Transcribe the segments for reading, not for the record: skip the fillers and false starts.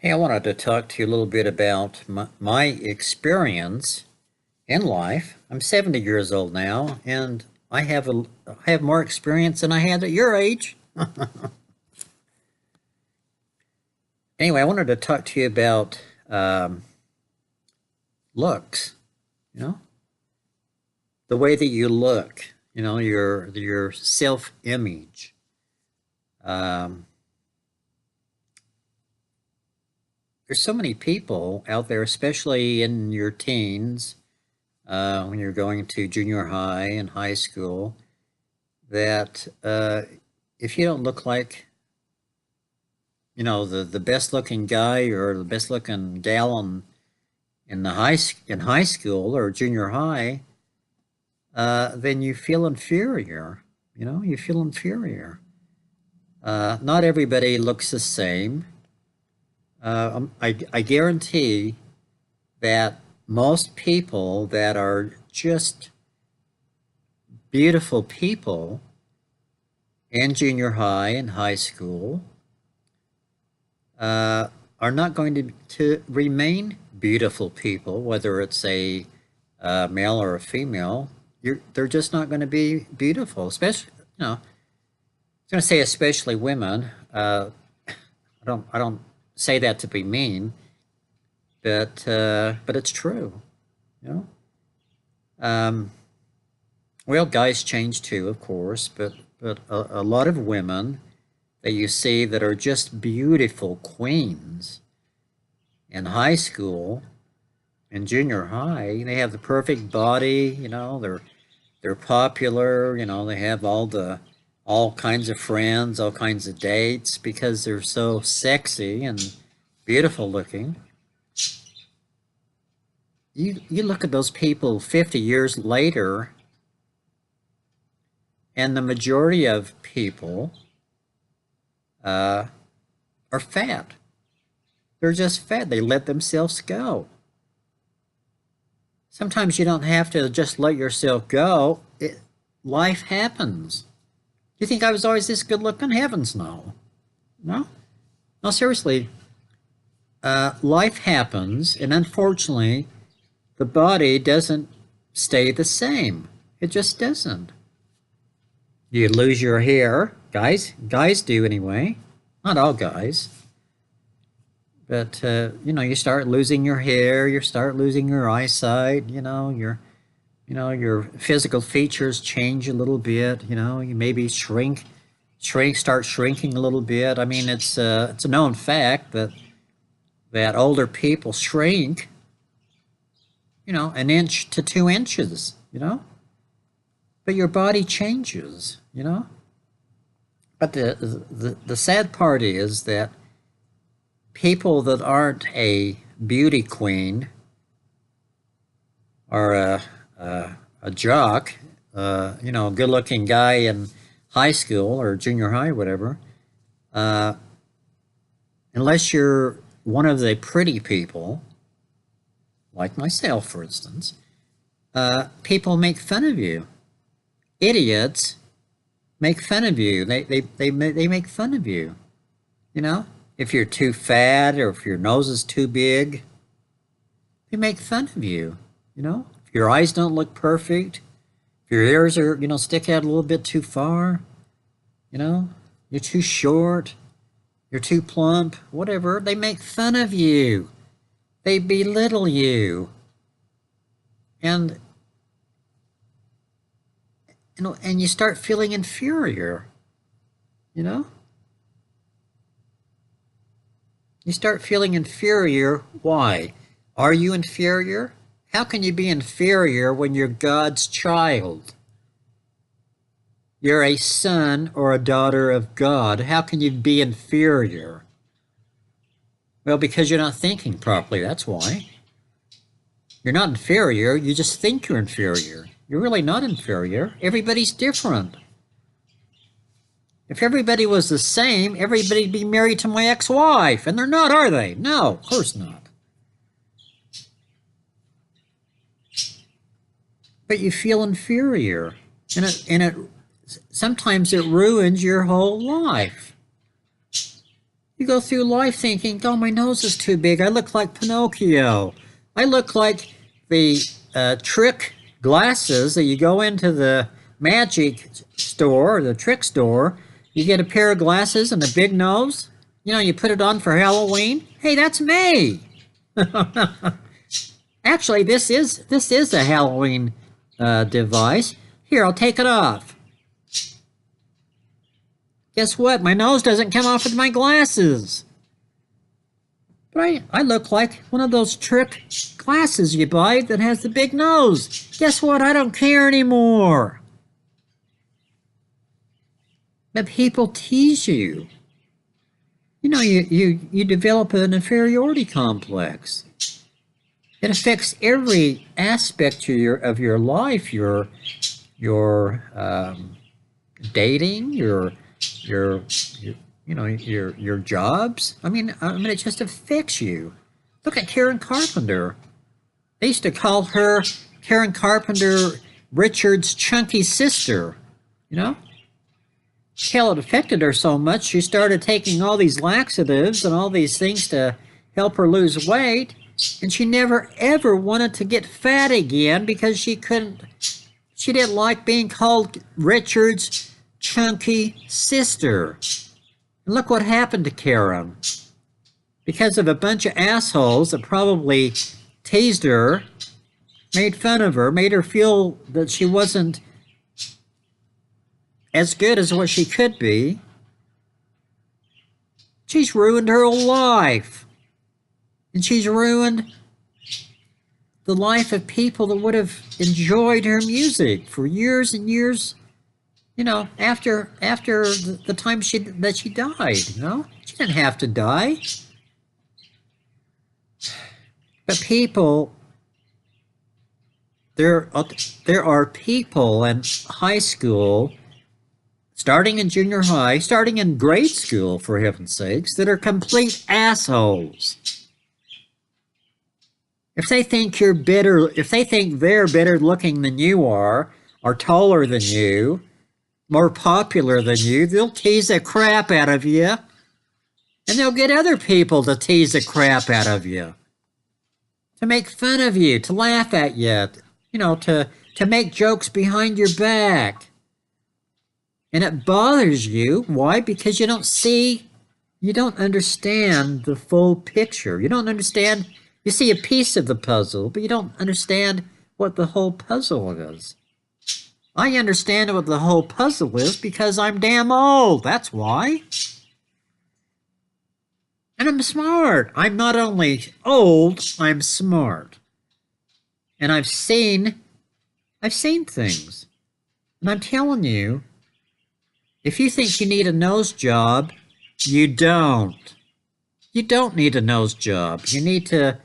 Hey, I wanted to talk to you a little bit about my experience in life. I'm 70 years old now, and I have more experience than I had at your age. Anyway, I wanted to talk to you about looks. You know, the way that you look. You know, your self-image. Um, there's so many people out there, especially in your teens, when you're going to junior high and high school, that if you don't look like, the best looking guy or the best looking gal in high school or junior high, then you feel inferior. You feel inferior. Not everybody looks the same. I guarantee that most people that are just beautiful people in junior high and high school are not going to remain beautiful people, whether it's a male or a female. They're just not going to be beautiful, especially, I was going to say especially women. I don't say that to be mean, but it's true, you know. Well, guys change too, of course, but a lot of women that you see that are just beautiful queens in high school and junior high, they have the perfect body, they're popular, they have all kinds of friends, all kinds of dates because they're so sexy and beautiful looking. You look at those people 50 years later, and the majority of people are fat. They're just fat. They let themselves go. Sometimes you don't have to just let yourself go. Life happens. You think I was always this good looking? Heavens, no. No? No, seriously. Life happens, and unfortunately, the body doesn't stay the same. It just doesn't. You lose your hair. Guys do anyway. Not all guys. But, you start losing your hair, you start losing your eyesight, your physical features change a little bit, you maybe start shrinking a little bit. I mean, it's a known fact that older people shrink, an inch to 2 inches, but your body changes, But the sad part is that people that aren't a beauty queen or a jock, a good-looking guy in high school or junior high, whatever, unless you're one of the pretty people, like myself, for instance, people make fun of you. Idiots make fun of you. They make fun of you, If you're too fat or if your nose is too big, they make fun of you, If your eyes don't look perfect, if your ears are, stick out a little bit too far, you're too short, you're too plump, whatever, they make fun of you. They belittle you. And and you start feeling inferior, You start feeling inferior. Why? Are you inferior? How can you be inferior when you're God's child? You're a son or a daughter of God. How can you be inferior? Well, because you're not thinking properly, that's why. You're not inferior, you just think you're inferior. You're really not inferior. Everybody's different. If everybody was the same, everybody'd be married to my ex-wife, and they're not, are they? No, of course not. But you feel inferior, and sometimes it ruins your whole life. You go through life thinking, oh, my nose is too big. I look like Pinocchio. I look like the trick glasses that you go into the magic store or the trick store. You get a pair of glasses and a big nose. You know, you put it on for Halloween. Hey, that's me. Actually, this is a Halloween device. Here, I'll take it off. Guess what? My nose doesn't come off with my glasses. But I look like one of those trick glasses you buy that has the big nose. Guess what? I don't care anymore. But people tease you. You know, you develop an inferiority complex. It affects every aspect of your life, your dating, your your jobs. I mean, it just affects you. Look at Karen Carpenter. They used to call her Karen Carpenter Richard's chunky sister. You know, hell, it affected her so much she started taking all these laxatives and all these things to help her lose weight, and she never ever wanted to get fat again because she didn't like being called Richard's chunky sister. And look what happened to Karen. Because of a bunch of assholes that probably teased her, made fun of her, made her feel that she wasn't as good as what she could be, she's ruined her whole life. And she's ruined the life of people that would have enjoyed her music for years and years. You know, after the time that she died, you know? She didn't have to die. But people, there are people in high school, starting in junior high, starting in grade school, for heaven's sakes, that are complete assholes. If they think you're better, if they think they're better looking than you are taller than you, more popular than you, they'll tease the crap out of you, and they'll get other people to tease the crap out of you, to make fun of you, to laugh at you, you know, to make jokes behind your back. And it bothers you. Why? Because you don't understand the full picture. You don't understand, you see a piece of the puzzle, but you don't understand what the whole puzzle is. I understand what the whole puzzle is because I'm damn old. That's why. And I'm smart. I'm not only old, I'm smart. And I've seen things. And I'm telling you, if you think you need a nose job, you don't. You don't need a nose job. You need to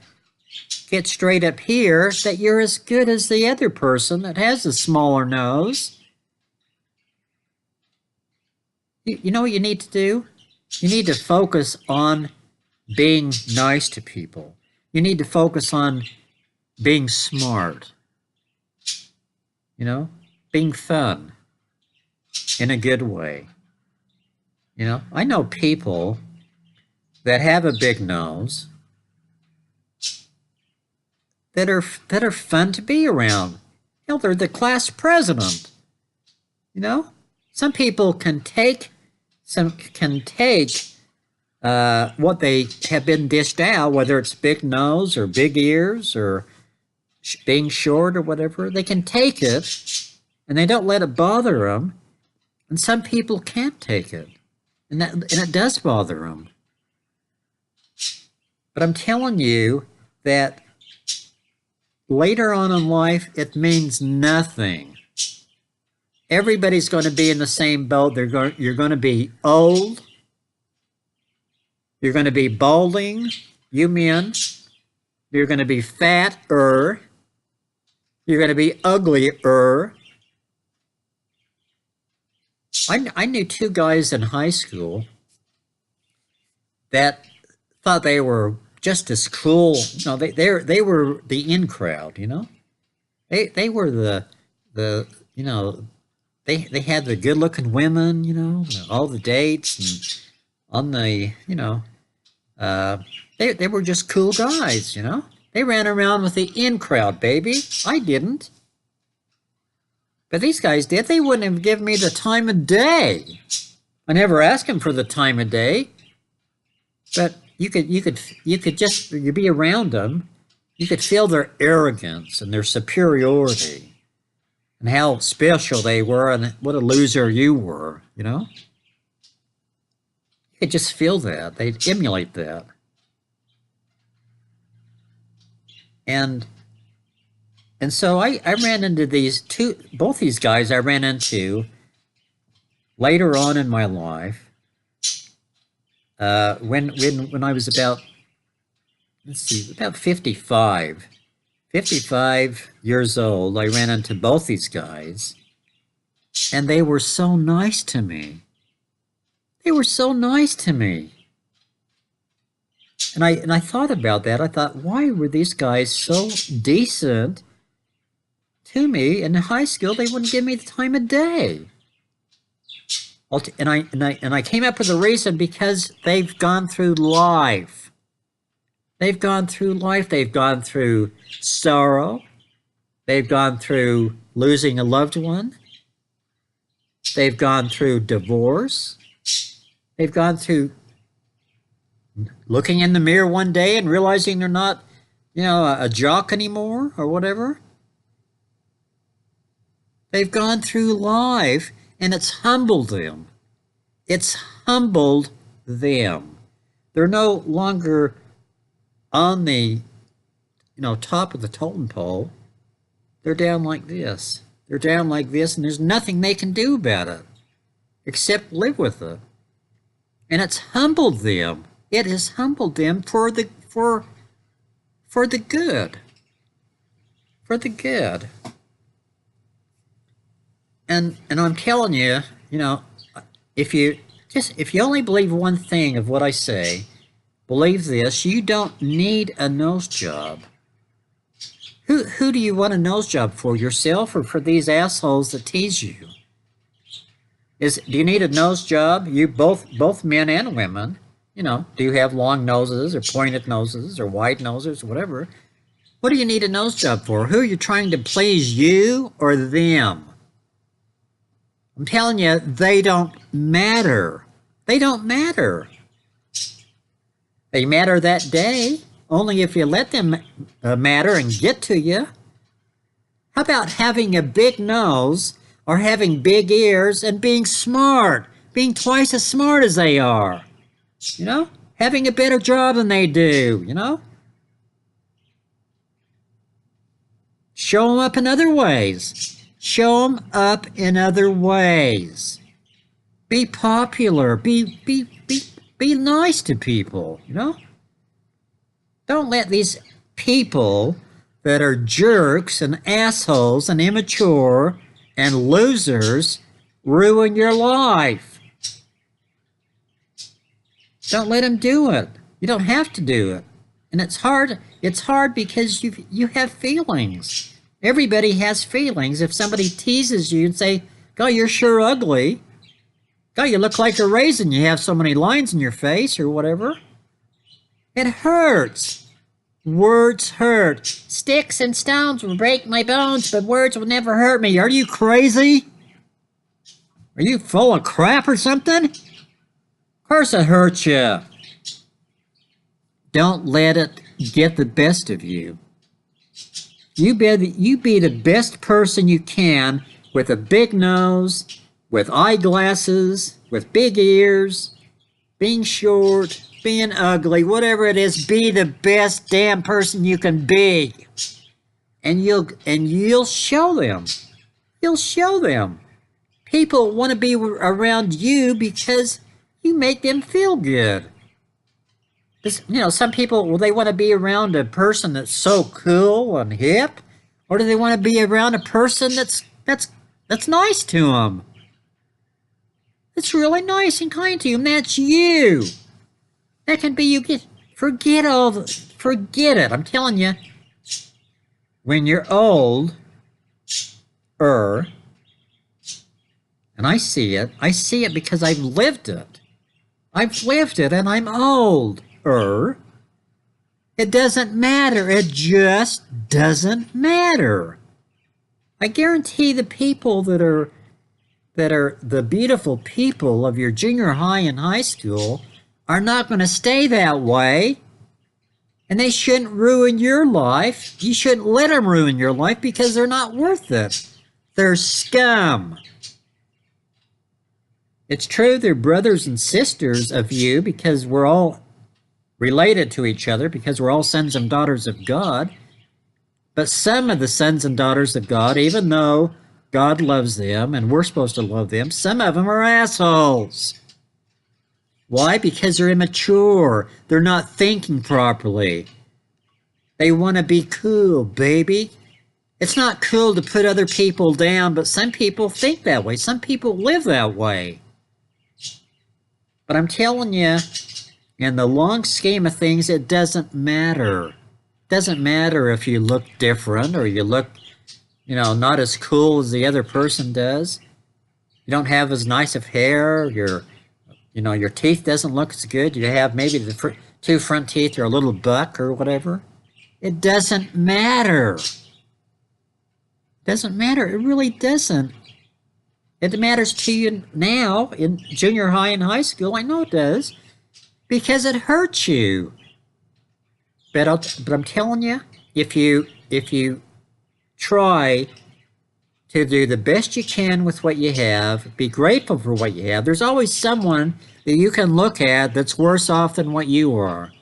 get straight up here that you're as good as the other person that has a smaller nose. You know what you need to do? You need to focus on being nice to people. You need to focus on being smart. You know, being fun in a good way. You know, I know people that have a big nose that are fun to be around. Hell, they're the class president. You know, some people can take what they have been dished out, whether it's big nose or big ears or being short or whatever. They can take it, and they don't let it bother them. And some people can't take it, and it does bother them. But I'm telling you that later on in life, it means nothing. Everybody's going to be in the same boat. You're going to be old. You're going to be balding, you men. You're going to be fatter. You're going to be uglier. I knew two guys in high school that thought they were just as cool. No, they were the in crowd, you know. They were the you know, they had the good looking women, you know, all the dates and on the, they were just cool guys, They ran around with the in crowd, baby. I didn't. But these guys did. They wouldn't have given me the time of day. I never asked them for the time of day. But you could just, you be around them. You could feel their arrogance and their superiority and how special they were and what a loser you were, You could just feel that. They'd emulate that. And so I ran into both these guys I ran into later on in my life. When I was about, about 55 years old, I ran into both these guys, and they were so nice to me. They were so nice to me. And I thought about that. I thought, why were these guys so decent to me? In high school, they wouldn't give me the time of day. And I came up with a reason: because they've gone through life. They've gone through life. They've gone through sorrow. They've gone through losing a loved one. They've gone through divorce. They've gone through looking in the mirror one day and realizing they're not, a jock anymore or whatever. They've gone through life, and it's humbled them. It's humbled them. They're no longer on the, top of the totem pole. They're down like this. They're down like this, and there's nothing they can do about it except live with it. And it's humbled them. It has humbled them for the good. For the good. And I'm telling you, if you only believe one thing of what I say, believe this: you don't need a nose job. Who do you want a nose job for? Yourself or for these assholes that tease you? Do you need a nose job? You both men and women. Do you have long noses or pointed noses or wide noses or whatever? What do you need a nose job for? Who are you trying to please, you or them? I'm telling you, they don't matter. They don't matter. They matter that day, only if you let them matter and get to you. How about having a big nose or having big ears and being smart, being twice as smart as they are? Having a better job than they do, Show them up in other ways. Show them up in other ways. Be popular. Be nice to people, Don't let these people that are jerks and assholes and immature and losers ruin your life. Don't let them do it. You don't have to do it. And it's hard. It's hard because you have feelings. Everybody has feelings. If somebody teases you and say, "God, you're sure ugly. God, you look like a raisin. You have so many lines in your face," or whatever. It hurts. Words hurt. Sticks and stones will break my bones, but words will never hurt me. Are you crazy? Are you full of crap or something? Of course it hurts you. Don't let it get the best of you. You be the best person you can, with a big nose, with eyeglasses, with big ears, being short, being ugly, whatever it is. Be the best damn person you can be, and you'll show them. You'll show them. People want to be around you because you make them feel good. Some people, they want to be around a person that's so cool and hip, or do they want to be around a person that's nice to them? That's really nice and kind to them. That's you. That can be you. Forget it. I'm telling you. When you're old, and I see it because I've lived it. I've lived it and I'm old. It doesn't matter. It just doesn't matter. I guarantee the people that are the beautiful people of your junior high and high school are not going to stay that way. And they shouldn't ruin your life. You shouldn't let them ruin your life because they're not worth it. They're scum. It's true they're brothers and sisters of you because we're all related to each other because we're all sons and daughters of God. But some of the sons and daughters of God, even though God loves them and we're supposed to love them, some of them are assholes. Why? Because they're immature. They're not thinking properly. They want to be cool, baby. It's not cool to put other people down, but some people think that way. Some people live that way. But I'm telling you, in the long scheme of things, it doesn't matter. It doesn't matter if you look different or you look, not as cool as the other person does. You don't have as nice of hair. Your teeth doesn't look as good. You have maybe the two front teeth are a little buck or whatever. It doesn't matter. It doesn't matter. It really doesn't. It matters to you now in junior high and high school. I know it does. Because it hurts you. But I'm telling you, if you try to do the best you can with what you have, be grateful for what you have, there's always someone that you can look at that's worse off than what you are.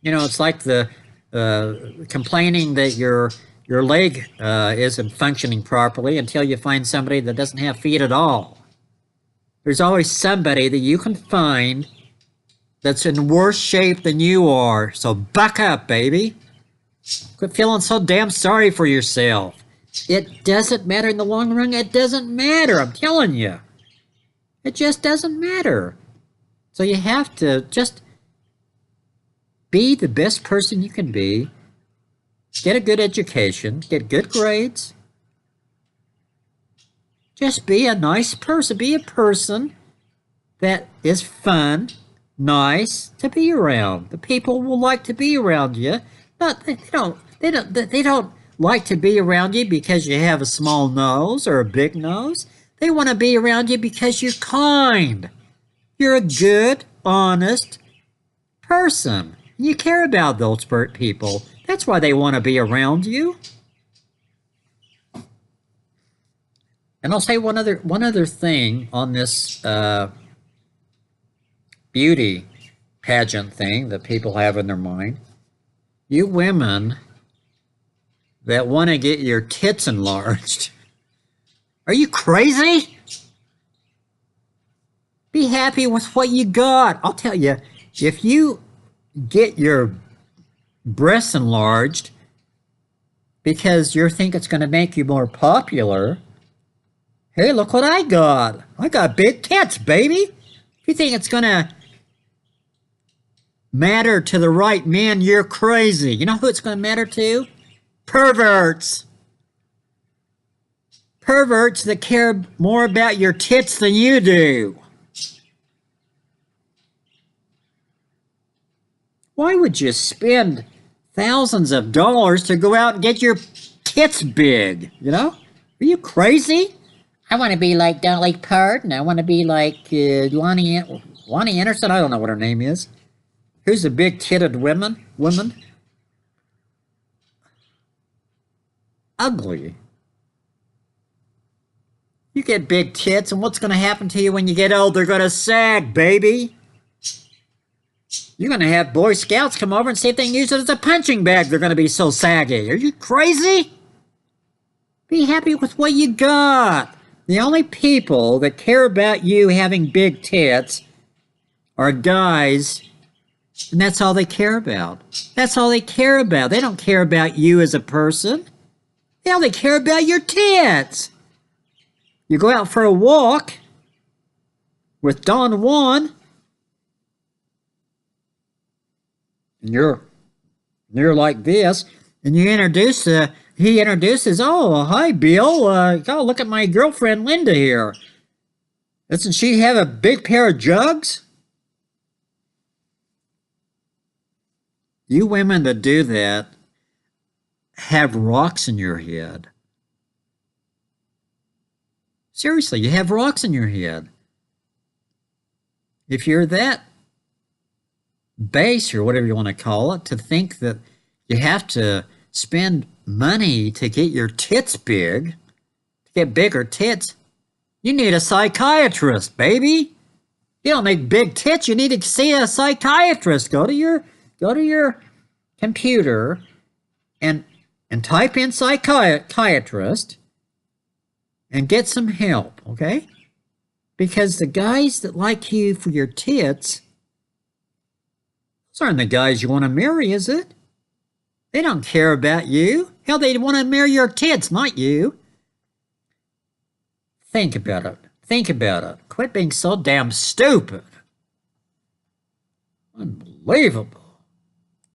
It's like the complaining that your leg isn't functioning properly until you find somebody that doesn't have feet at all. There's always somebody that you can find that's in worse shape than you are. So buck up, baby. Quit feeling so damn sorry for yourself. It doesn't matter in the long run. It doesn't matter. I'm telling you. It just doesn't matter. So you have to just be the best person you can be. Get a good education. Get good grades. Just be a nice person. Be a person that is fun, nice to be around. The people will like to be around you. They don't like to be around you because you have a small nose or a big nose. They want to be around you because you're kind. You're a good, honest person. You care about those people. That's why they want to be around you. And I'll say one other thing on this beauty pageant thing that people have in their mind. You women that want to get your tits enlarged, are you crazy? Be happy with what you got. I'll tell you, if you get your breasts enlarged because you think it's going to make you more popular, hey, look what I got. I got big tits, baby. If you think it's going to matter to the right men, you're crazy. You know who it's going to matter to? Perverts. Perverts that care more about your tits than you do. Why would you spend thousands of dollars to go out and get your tits big? Are you crazy? I want to be like Dolly Parton. I want to be like Lonnie Anderson. I don't know what her name is. Who's a big-titted woman? Ugly. You get big tits, and what's going to happen to you when you get old? They're going to sag, baby. You're going to have Boy Scouts come over and see if they can use it as a punching bag. They're going to be so saggy. Are you crazy? Be happy with what you got. The only people that care about you having big tits are guys, and that's all they care about. That's all they care about. They don't care about you as a person. They only care about your tits. You go out for a walk with Don Juan, and you're like this, and he introduces, oh, hi, Bill. Look at my girlfriend, Linda, here. Doesn't she have a big pair of jugs? You women that do that have rocks in your head. Seriously, you have rocks in your head. If you're that base or whatever you want to call it, to think that you have to spend money to get your tits big, to get bigger tits, you need a psychiatrist, baby. You don't make big tits, you need to see a psychiatrist. Go to your computer and type in psychiatrist and get some help, okay? Because the guys that like you for your tits, those aren't the guys you want to marry, is it? They don't care about you. Hell, they want to marry your tits, not you. Think about it. Think about it. Quit being so damn stupid. Unbelievable.